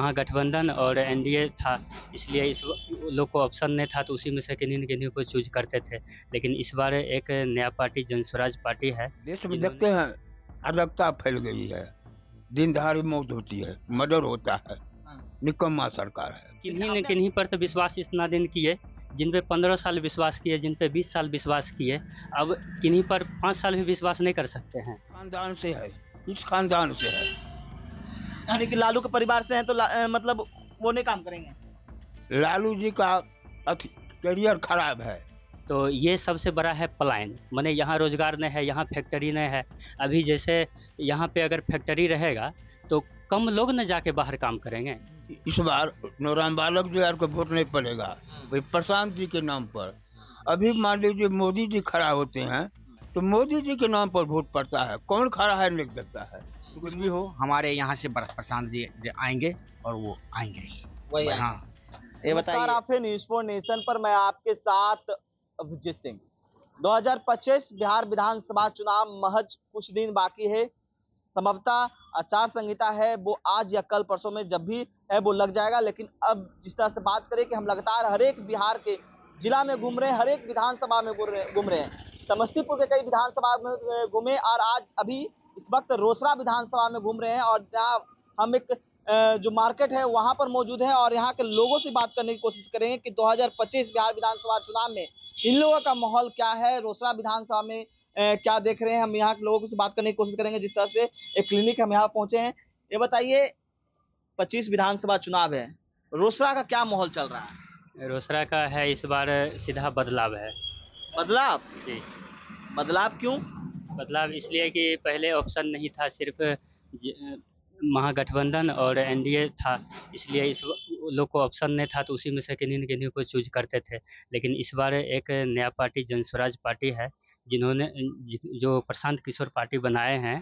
महागठबंधन और एनडीए था, इसलिए इस लोग को ऑप्शन नहीं था तो उसी में से किन्हीं न किन्हीं को चूज करते थे। लेकिन इस बार एक नया पार्टी जनस्वराज पार्टी है। देश में देखते हैं अराजकता फैल गई है, दिन दहाड़े मौत होती है, मर्डर होता है, निकम्मा सरकार है। किन्हीं न किन्हीं पर तो विश्वास इतना दिन किए, जिन पे 15 साल विश्वास किए, जिन पे 20 साल विश्वास किए, अब किन्हीं पर 5 साल भी विश्वास नहीं कर सकते हैं। खानदान से है, इस खानदान से है। यानी कि लालू के परिवार से हैं तो मतलब वो नहीं काम करेंगे। लालू जी का करियर खराब है। तो ये सबसे बड़ा है पलायन, माने यहाँ रोजगार नहीं है, यहाँ फैक्ट्री नहीं है। अभी जैसे यहाँ पे अगर फैक्ट्री रहेगा तो कम लोग न जाके बाहर काम करेंगे। इस बार नौराम बालक जो यार को वोट नहीं पड़ेगा, वही प्रशांत जी के नाम पर। अभी मान लीजिए मोदी जी खड़ा होते हैं तो मोदी जी के नाम पर वोट पड़ता है, कौन खड़ा है नहीं देखता है। कुछ भी हो, हमारे यहाँ से प्रशांत जी आएंगे और वो आएंगे वही हाँ। ये बताइए आप है न्यूज़ फॉर नेशन पर, मैं आपके साथ अभिजीत सिंह। 2025 बिहार विधानसभा चुनाव महज कुछ दिन बाकी है। संभवतः आचार संहिता है वो आज या कल परसों में जब भी है वो लग जाएगा। लेकिन अब जिस तरह से बात करें कि हम लगातार हर एक बिहार के जिला में घूम रहे हैं, हर एक विधानसभा में घूम रहे हैं, समस्तीपुर के कई विधानसभा में घूमे और आज अभी इस वक्त रोसड़ा विधानसभा में घूम रहे हैं। और जहाँ हम एक जो मार्केट है वहां पर मौजूद है और यहाँ के लोगों से बात करने की कोशिश करेंगे कि 2025 बिहार विधानसभा चुनाव में इन लोगों का माहौल क्या है, रोसड़ा विधानसभा में क्या देख रहे हैं। हम यहाँ के लोगों से बात करने की कोशिश करेंगे। जिस तरह से एक क्लिनिक हम यहाँ पहुंचे हैं, ये बताइए 25 विधानसभा चुनाव है, रोसड़ा का क्या माहौल चल रहा है? रोसड़ा का है इस बार सीधा बदलाव है। बदलाव? जी। बदलाव क्यों? बदलाव इसलिए कि पहले ऑप्शन नहीं था, सिर्फ महागठबंधन और एनडीए था, इसलिए इस लोग को ऑप्शन नहीं था तो उसी में से किन्हीं न किन्हीं को चूज करते थे। लेकिन इस बार एक नया पार्टी जनस्वराज पार्टी है, जिन्होंने जो प्रशांत किशोर पार्टी बनाए हैं,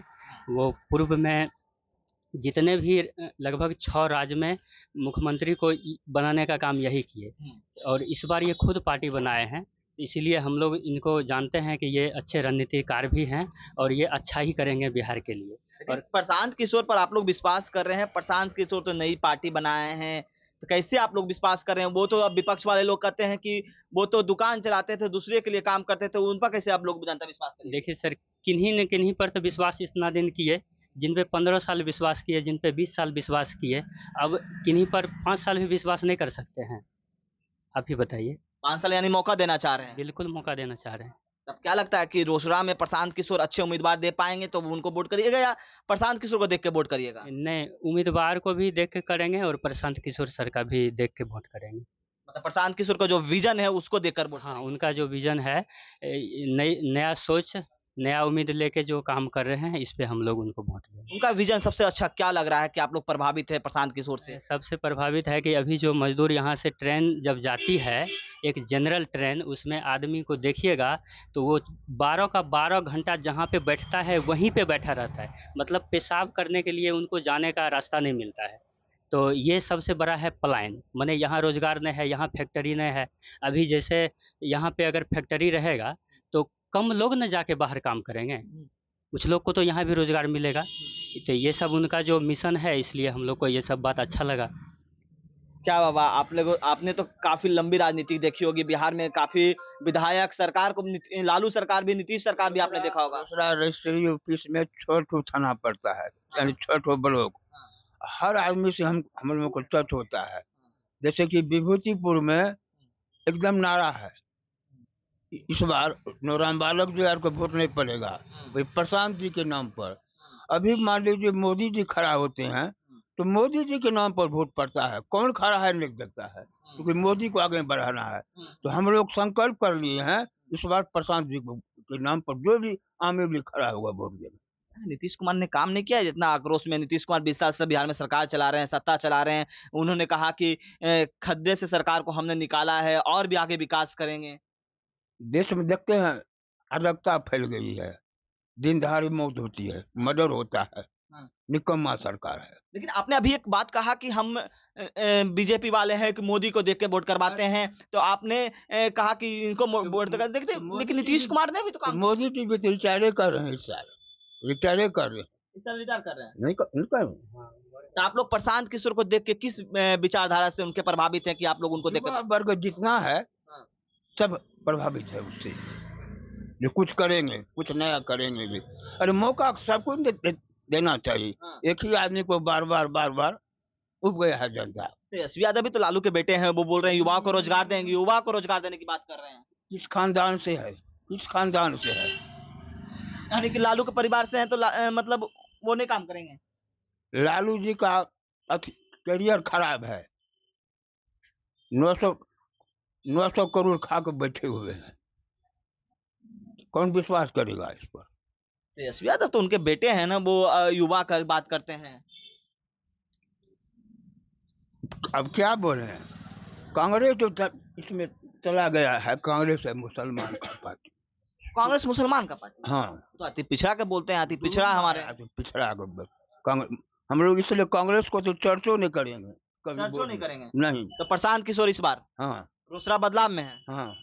वो पूर्व में जितने भी लगभग 6 राज्य में मुख्यमंत्री को बनाने का काम यही किए और इस बार ये खुद पार्टी बनाए हैं। इसीलिए हम लोग इनको जानते हैं कि ये अच्छे रणनीतिकार भी हैं और ये अच्छा ही करेंगे बिहार के लिए। और प्रशांत किशोर पर आप लोग विश्वास कर रहे हैं? प्रशांत किशोर तो नई पार्टी बनाए हैं, तो कैसे आप लोग विश्वास कर रहे हैं? वो तो अब विपक्ष वाले लोग कहते हैं कि वो तो दुकान चलाते थे, दूसरे के लिए काम करते थे, उन पर कैसे आप लोग जनता विश्वास करेंगे? देखिए सर, किन्हीं न किन्हीं पर तो विश्वास इतना दिन किए, जिन पे 15 साल विश्वास किए, जिन पे 20 साल विश्वास किए, अब किन्हीं पर 5 साल भी विश्वास नहीं कर सकते हैं। आप ही बताइए। 5 साल यानी मौका देना चाह रहे हैं? बिल्कुल मौका देना चाह रहे हैं। तब क्या लगता है कि रोसड़ा में प्रशांत किशोर अच्छे उम्मीदवार दे पाएंगे तो उनको वोट करिएगा या प्रशांत किशोर को देख के वोट करिएगा? नहीं, उम्मीदवार को भी देख के करेंगे और प्रशांत किशोर सर का भी देख के वोट करेंगे। मतलब प्रशांत किशोर का जो विजन है उसको देखकर वोट? हाँ, उनका जो विजन है, नया सोच, नया उम्मीद लेके जो काम कर रहे हैं, इस पे हम लोग उनको वोट देंगे। उनका विजन सबसे अच्छा क्या लग रहा है कि आप लोग प्रभावित है प्रशांत किशोर से? सबसे प्रभावित है कि अभी जो मजदूर यहाँ से ट्रेन जब जाती है, एक जनरल ट्रेन, उसमें आदमी को देखिएगा तो वो 12 का 12 घंटा जहाँ पे बैठता है वहीं पे बैठा रहता है। मतलब पेशाब करने के लिए उनको जाने का रास्ता नहीं मिलता है। तो ये सबसे बड़ा है पलायन, माने यहाँ रोजगार नहीं है, यहाँ फैक्ट्री नहीं है। अभी जैसे यहाँ पे अगर फैक्ट्री रहेगा तो कम लोग न जाके बाहर काम करेंगे, कुछ लोग को तो यहाँ भी रोजगार मिलेगा। तो ये सब उनका जो मिशन है, इसलिए हम लोग को ये सब बात अच्छा लगा। क्या बाबा, आपने तो काफी लंबी राजनीति देखी होगी बिहार में, काफी विधायक सरकार को, लालू सरकार भी, नीतीश सरकार भी आपने देखा होगा। रजिस्ट्री ऑफिस में 6 ठो थाना पड़ता है, यानी 6 ठो ब्लॉक। हर आदमी से हम लोगों को टच होता है। जैसे कि विभूतिपुर में एकदम नारा है, इस बार नौराम बालक जो यार को वोट नहीं पड़ेगा, वही प्रशांत जी के नाम पर। अभी मान लीजिए मोदी जी खड़ा होते हैं तो मोदी जी के नाम पर वोट पड़ता है, कौन खड़ा है नहीं देखता है, क्योंकि मोदी को आगे बढ़ाना है। तो हम लोग संकल्प कर लिए हैं इस बार प्रशांत जी के नाम पर जो भी आम आदमी खड़ा होगा वोट देगा। नीतीश कुमार ने काम नहीं किया है जितना आक्रोश में? नीतीश कुमार 20 साल से बिहार में सरकार चला रहे हैं, सत्ता चला रहे हैं। उन्होंने कहा कि खड्डे से सरकार को हमने निकाला है और भी आगे विकास करेंगे। देश में देखते हैं अराजकता फैल गई है, दिन दहाड़े मौत होती है, मर्डर होता है, निकम्मा सरकार है। लेकिन आपने अभी एक बात कहा कि हम बीजेपी वाले हैं कि मोदी को देख के वोट करवाते हैं, तो आपने कहा कि इनको वोट देखते, लेकिन नीतीश कुमार ने भी तो काम। मोदी जी भी रिटायर कर रहे हैं, इस साल रिटायर कर रहे हैं। इस साल रिटायर कर रहे हैं? नहीं कर तो आप लोग प्रशांत किशोर को देख के किस विचारधारा से उनके प्रभावित हैं कि आप लोग उनको देख युवा वर्ग जितना है हाँ। सब प्रभावित है उससे, जो कुछ करेंगे, कुछ नया करेंगे भी। अरे मौका सबको देना चाहिए। हाँ। एक ही आदमी को बार बार उब गया है जनता। तेजस्वी यादव भी तो लालू के बेटे हैं, वो बोल रहे हैं युवाओं को रोजगार देंगे, युवा को रोजगार देने की बात कर रहे हैं। किस खानदान से है, किस खानदान से है? यानी कि लालू के परिवार से हैं तो मतलब वो नहीं काम करेंगे। लालू जी का करियर खराब है। 900 करोड़ खा के बैठे हुए हैं, कौन विश्वास करेगा इस पर? तेजस्वी यादव तो उनके बेटे हैं ना, वो युवा का बात करते हैं। अब क्या बोले हैं, कांग्रेस तो इसमें चला गया है। कांग्रेस है मुसलमान का पार्टी। कांग्रेस मुसलमान का पार्टी, हाँ, तो अति पिछड़ा के बोलते हैं, अति पिछड़ा हमारे पिछड़ा कांग्रेस। हम लोग इसलिए कांग्रेस को तो चर्चो नहीं करेंगे, कभी चर्चो नहीं करेंगे। नहीं। तो प्रशांत किशोर इस बार हाँ रोसड़ा बदलाव में है। हाँ,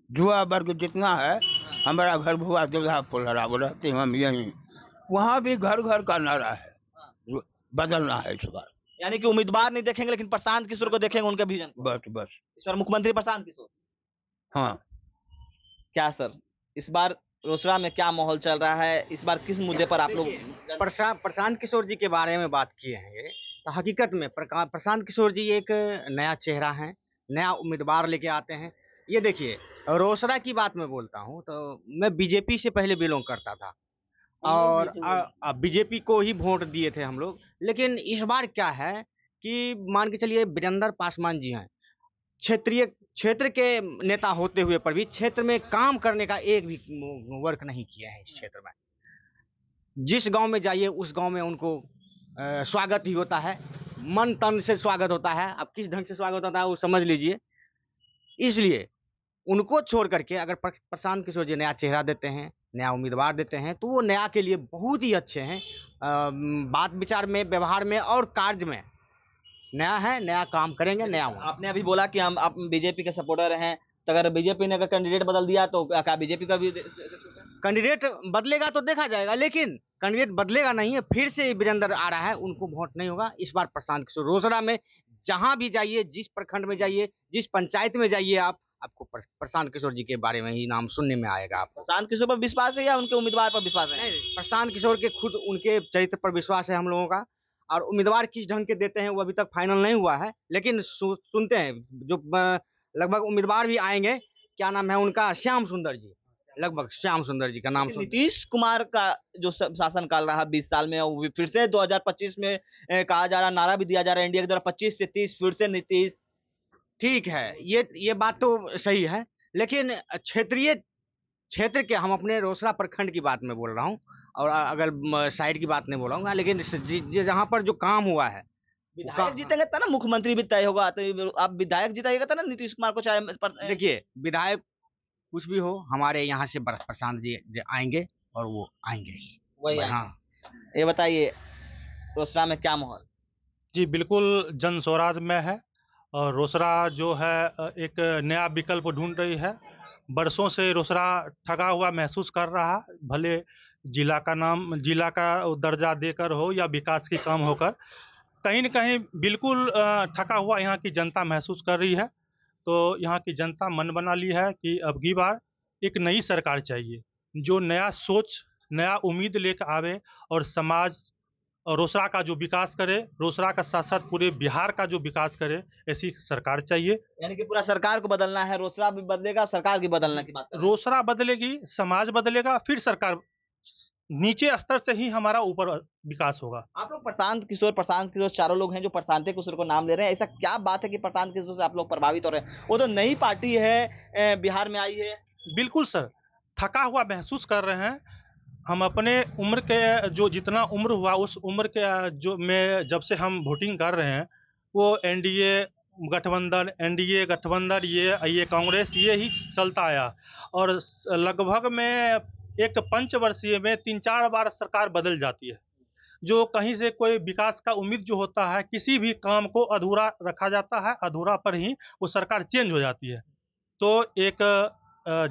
जुआ वर्ग जितना है, हमारा घर भुआ दुल्हापुर रहते हैं हम यहीं, वहाँ भी घर घर का नारा है, बदलना है इस बार। यानी कि उम्मीदवार नहीं देखेंगे लेकिन प्रशांत किशोर को देखेंगे, उनके विजन को। बस इस बार मुख्यमंत्री प्रशांत किशोर। हाँ। क्या सर, इस बार रोसड़ा में क्या माहौल चल रहा है, इस बार किस मुद्दे पर आप लोग? प्रशांत किशोर जी के बारे में बात किए हैं ये, तो हकीकत में प्रशांत किशोर जी एक नया चेहरा है, नया उम्मीदवार लेके आते हैं। ये देखिए, रोसड़ा की बात मैं बोलता हूँ तो मैं बीजेपी से पहले बिलोंग करता था और बीजेपी को ही वोट दिए थे हम लोग। लेकिन इस बार क्या है कि मान के चलिए वीरेंद्र पासवान जी हैं, क्षेत्र के नेता होते हुए पर भी क्षेत्र में काम करने का एक भी वर्क नहीं किया है इस क्षेत्र में। जिस गांव में जाइए उस गांव में उनको स्वागत ही होता है, मन तन से स्वागत होता है। अब किस ढंग से स्वागत होता है वो समझ लीजिए। इसलिए उनको छोड़ करके अगर प्रशांत किशोर जी नया चेहरा देते हैं, नया उम्मीदवार देते हैं, तो वो नया के लिए बहुत ही अच्छे हैं। बात विचार में, व्यवहार में और कार्य में नया है, नया काम करेंगे, नया होगा। आपने अभी बोला कि हम आप बीजेपी के सपोर्टर हैं, तो अगर बीजेपी ने अगर कैंडिडेट बदल दिया तो क्या बीजेपी का भी कैंडिडेट बदलेगा तो देखा जाएगा, लेकिन कैंडिडेट बदलेगा नहीं है। फिर से वीरेंद्र आ रहा है, उनको वोट नहीं होगा इस बार। प्रशांत किशोर रोसड़ा में जहां भी जाइए, जिस प्रखंड में जाइए, जिस पंचायत में जाइए, आपको प्रशांत किशोर जी के बारे में ही नाम सुनने में आएगा। आप प्रशांत किशोर पर विश्वास है या उनके उम्मीदवार पर विश्वास है? नहीं, प्रशांत किशोर के खुद उनके चरित्र पर विश्वास है हम लोगों का। और उम्मीदवार किस ढंग के देते हैं वो अभी तक फाइनल नहीं हुआ है, लेकिन सुनते हैं जो लगभग उम्मीदवार भी आएंगे। क्या नाम है उनका? श्याम सुंदर जी, लगभग श्याम सुंदर जी का नाम। नीतीश कुमार का जो शासन काल रहा 20 साल में, वो फिर से 2025 में कहा जा रहा, नारा भी दिया जा रहा है इंडिया के द्वारा 25 से 30 फिर से नीतीश। ठीक है, ये बात तो सही है, लेकिन क्षेत्र के, हम अपने रोसड़ा प्रखंड की बात में बोल रहा हूँ और अगर साइड की बात नहीं बोल रहा हूँ, लेकिन जहाँ पर जो काम हुआ है, विधायक जीतेंगे तो ना मुख्यमंत्री भी तय होगा। तो आप विधायक जिताइएगा तो ना नीतीश कुमार को चाहे देखिए, विधायक कुछ भी हो, हमारे यहाँ से प्रशांत जी आएंगे और वो आएंगे वही। हाँ, ये बताइए रोसड़ा में क्या माहौल? जी बिल्कुल, जन स्वराज में है और रोसड़ा जो है एक नया विकल्प ढूंढ रही है। बरसों से रोसड़ा ठगा हुआ महसूस कर रहा, भले जिला का दर्जा देकर हो या विकास की काम होकर, कहीं न कहीं बिल्कुल ठगा हुआ यहाँ की जनता महसूस कर रही है। तो यहाँ की जनता मन बना ली है कि अब की बार एक नई सरकार चाहिए, जो नया सोच, नया उम्मीद लेकर आवे और समाज और रोसड़ा का जो विकास करे, रोसड़ा का साथ साथ पूरे बिहार का जो विकास करे, ऐसी सरकार चाहिए। यानी कि पूरा सरकार को बदलना है, रोसड़ा भी बदलेगा, सरकार की बदलने की बात। रोसड़ा बदलेगी, समाज बदलेगा, फिर सरकार, नीचे स्तर से ही हमारा ऊपर विकास होगा। आप लोग प्रशांत किशोर चारों लोग हैं जो प्रशांत किशोर को नाम ले रहे हैं, ऐसा क्या बात है कि प्रशांत किशोर से आप लोग प्रभावित हो रहे हैं? वो तो नई पार्टी है, बिहार में आई है। बिल्कुल सर, थका हुआ महसूस कर रहे हैं। हम अपने उम्र के, जो जितना उम्र हुआ उस उम्र के जो में जब से हम वोटिंग कर रहे हैं, वो एनडीए गठबंधन, ये कांग्रेस, ये ही चलता आया और लगभग में एक पंचवर्षीय में 3-4 बार सरकार बदल जाती है, जो कहीं से कोई विकास का उम्मीद जो होता है, किसी भी काम को अधूरा रखा जाता है, अधूरा पर ही वो सरकार चेंज हो जाती है। तो एक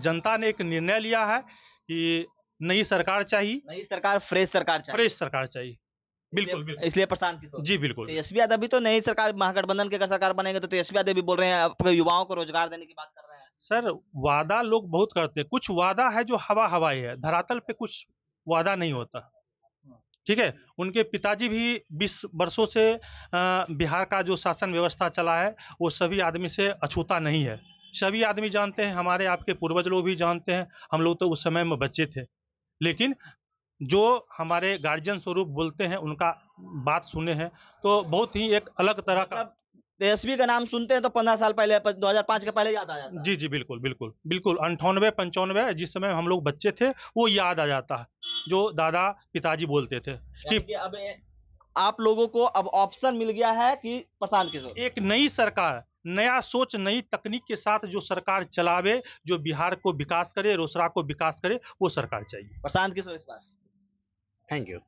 जनता ने एक निर्णय लिया है कि नई सरकार चाहिए, नई सरकार, फ्रेश सरकार चाहिए। फ्रेश सरकार चाहिए। बिल्कुल बिल्कुल इसलिए प्रशांत किशोर। जी बिल्कुल तेजस्वी यादव भी तो नई सरकार महागठबंधन की अगर सरकार बनेगी तो तेजस्वी यादव भी बोल रहे हैं अपने युवाओं को रोजगार देने की बात कर रहे हैं। सर वादा लोग बहुत करते हैं, कुछ वादा है जो हवा हवाई है, धरातल पे कुछ वादा नहीं होता। ठीक है, उनके पिताजी भी 20 वर्षों से बिहार का जो शासन व्यवस्था चला है वो सभी आदमी से अछूता नहीं है। सभी आदमी जानते हैं, हमारे आपके पूर्वज लोग भी जानते हैं, हम लोग तो उस समय में बच्चे थे, लेकिन जो हमारे गार्जियन स्वरूप बोलते हैं उनका बात सुने हैं तो बहुत ही एक अलग तरह का। मतलब तेजस्वी का नाम सुनते हैं तो 15 साल पहले 2005 के पहले याद आ जाता है। जी जी बिल्कुल बिल्कुल बिल्कुल 98 95 जिस समय हम लोग बच्चे थे वो याद आ जाता है, जो दादा पिताजी बोलते थे यानी कि कि अब आप लोगों को अब ऑप्शन मिल गया है कि प्रशांत किशोर। एक नई सरकार, नया सोच, नई तकनीक के साथ जो सरकार चलावे, जो बिहार को विकास करे, रोसड़ा को विकास करे, वो सरकार चाहिए। प्रशांत किशोर इस बार थैंक यू।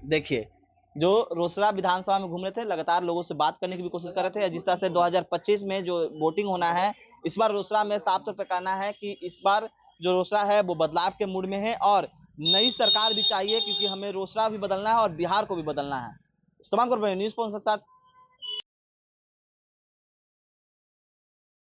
देखिए, जो रोसड़ा विधानसभा में घूम रहे थे, लगातार लोगों से बात करने की भी कोशिश कर रहे थे। जिस तरह से 2025 में जो वोटिंग होना है, इस बार रोसड़ा में साफ तौर पे कहना है कि इस बार जो रोसड़ा है वो बदलाव के मूड में है और नई सरकार भी चाहिए, क्योंकि हमें रोसड़ा भी बदलना है और बिहार को भी बदलना है। इस तमाम न्यूज़ के साथ